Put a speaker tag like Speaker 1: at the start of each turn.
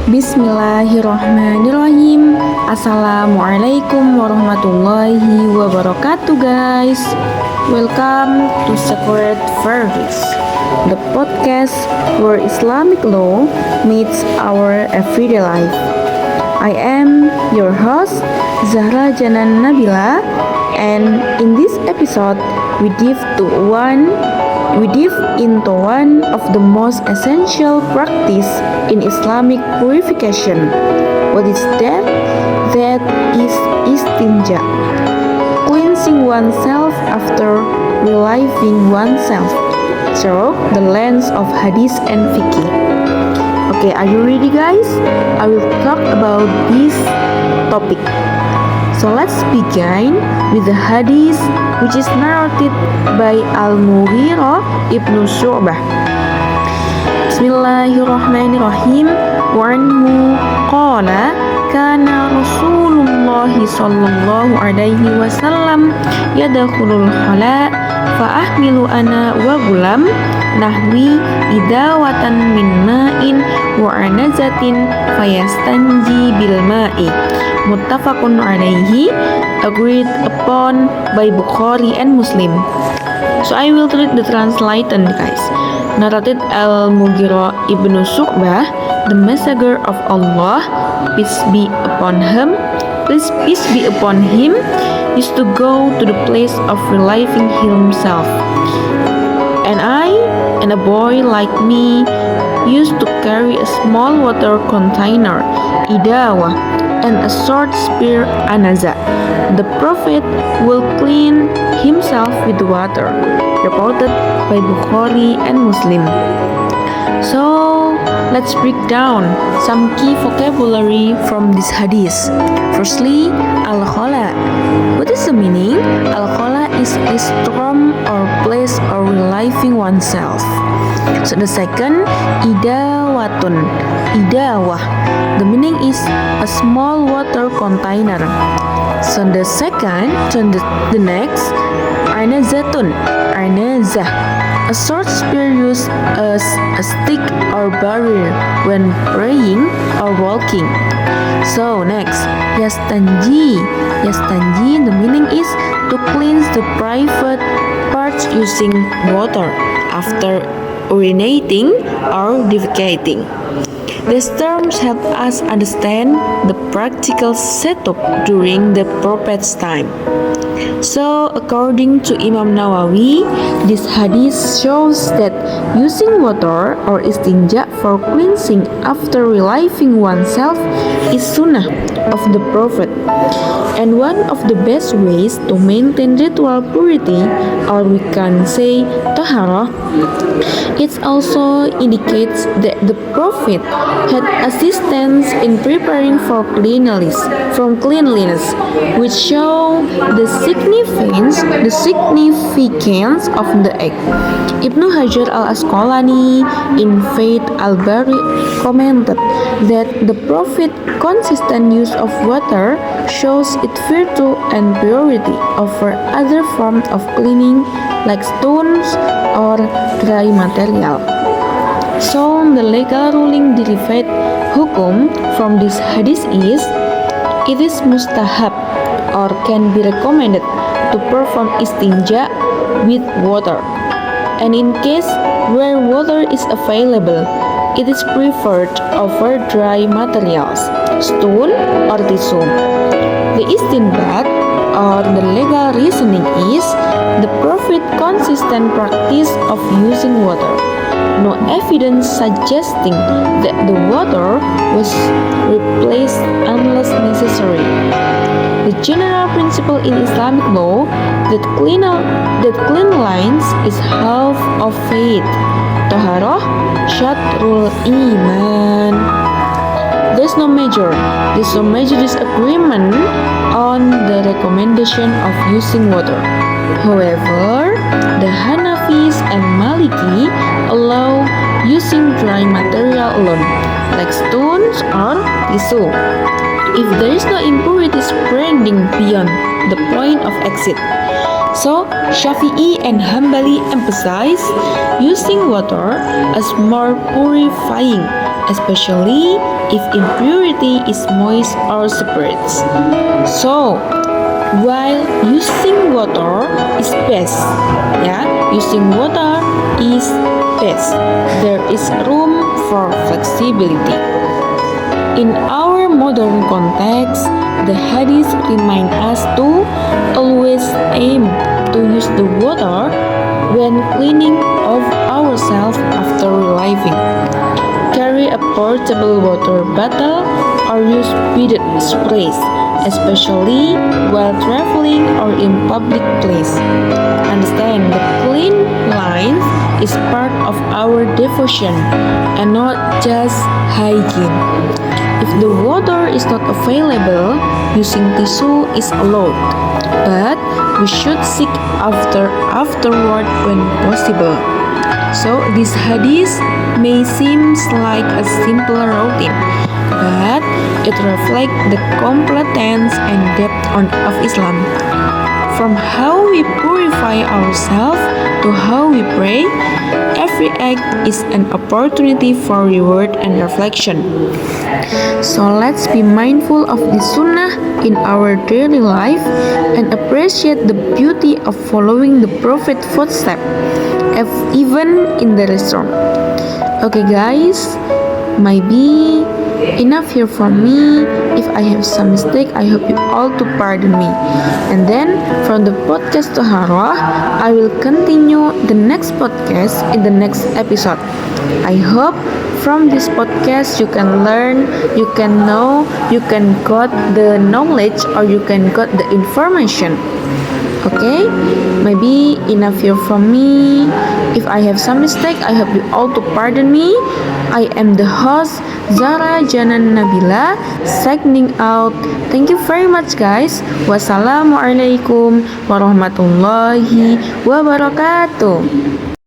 Speaker 1: Bismillahirrahmanirrahim. Assalamualaikum warahmatullahi wabarakatuh, guys. Welcome to Sacred Verses, the podcast where Islamic law meets our everyday life. I am your host, Zahra Janan Nabila, and in this episode we dive into one of the most essential practice in Islamic purification. What is that? That is istinja, cleansing oneself after relieving oneself through the lens of hadith and fiqh. Okay, are you ready, guys? I will talk about this topic. So let's begin with the hadith which is narrated by Al-Mughirah ibn Syu'bah. Bismillahirrahmanirrahim. Wa anhu qala kana Rasulullah sallallahu alaihi wasallam yadkhulul khala fa ahmilu ana wa gulam nahwi idawatan min ma'in wa anazatin fayastanji bil ma'i. Muttafaqun alaihi, agreed upon by Bukhari and Muslim. So I will read the translation, guys. Narrated Al-Mughirah ibn Syu'bah, the messenger of Allah, peace be upon him, used to go to the place of relieving himself. And I, and a boy like me, used to carry a small water container, idawah, and a short spear, anaza. The Prophet will clean himself with water, reported by Bukhari and Muslim. So, let's break down some key vocabulary from this hadith. Firstly, al-khala. What is the meaning? Al-khala is a storm or place of relieving oneself. So the second, idawatun, idawah. The meaning is a small water container. So the next, anazatun, anazah. A short spear used as a stick or barrier when praying or walking. So next, yastanji. Yastanji, the meaning is to cleanse the private parts using water after urinating or defecating. These terms help us understand the practical setup during the Prophet's time. So, according to Imam Nawawi, this hadith shows that using water or istinja for cleansing after relieving oneself is sunnah of the Prophet, and one of the best ways to maintain ritual purity, or we can say taharah. It also indicates that the Prophet had assistance in preparing for cleanliness, which show the significance of the act. Ibn Hajar al-Asqalani in Fath al-Bari commented that the Prophet's consistent use of water shows its virtue and purity over other forms of cleaning like stones or dry material. So the legal ruling derived hukum from this hadith is, it is mustahab or can be recommended to perform istinja with water, and in case where water is available, it is preferred over dry materials, stone or tissue. The istinbat or the legal reasoning is the Prophet's consistent practice of using water. No evidence suggesting that the water was replaced unless necessary. The general principle in Islamic law that cleanliness is half of faith. Taharah syatrul iman. There's no major disagreement on the recommendation of using water. However, the Hanafis and Maliki allow using dry material alone, like stones or tissue, if there is no impurity spreading beyond the point of exit. So, Shafi'i and Hambali emphasize using water as more purifying especially if impurity is moist or separates. So, while using water is best, using water is best. There is room for flexibility. In our modern context, the hadith remind us to always aim to use the water when cleaning of ourselves after reliving. Carry a portable water bottle or use beaded sprays, especially while traveling or in public place. Understand the clean lines is part of our devotion and not just hygiene. If the water is not available, using tissue is allowed, but we should seek afterward when possible. So this hadith may seem like a simple routine, but it reflects the competence and depth of Islam. From how we purify ourselves to how we pray, every act is an opportunity for reward and reflection. So let's be mindful of the sunnah in our daily life and appreciate the beauty of following the Prophet's footsteps, even in the restaurant. Okay guys, maybe enough here from me. If I have some mistake, I hope you all to pardon me. And then from the podcast to Harwah, I will continue the next podcast in the next episode. I hope from this podcast you can learn, you can know, you can got the knowledge or you can got the information. Okay, maybe enough here from me. If I have some mistake, I hope you all to pardon me. I am the host Zara Janan Nabila signing out. Thank you very much guys. Wassalamualaikum warahmatullahi wabarakatuh.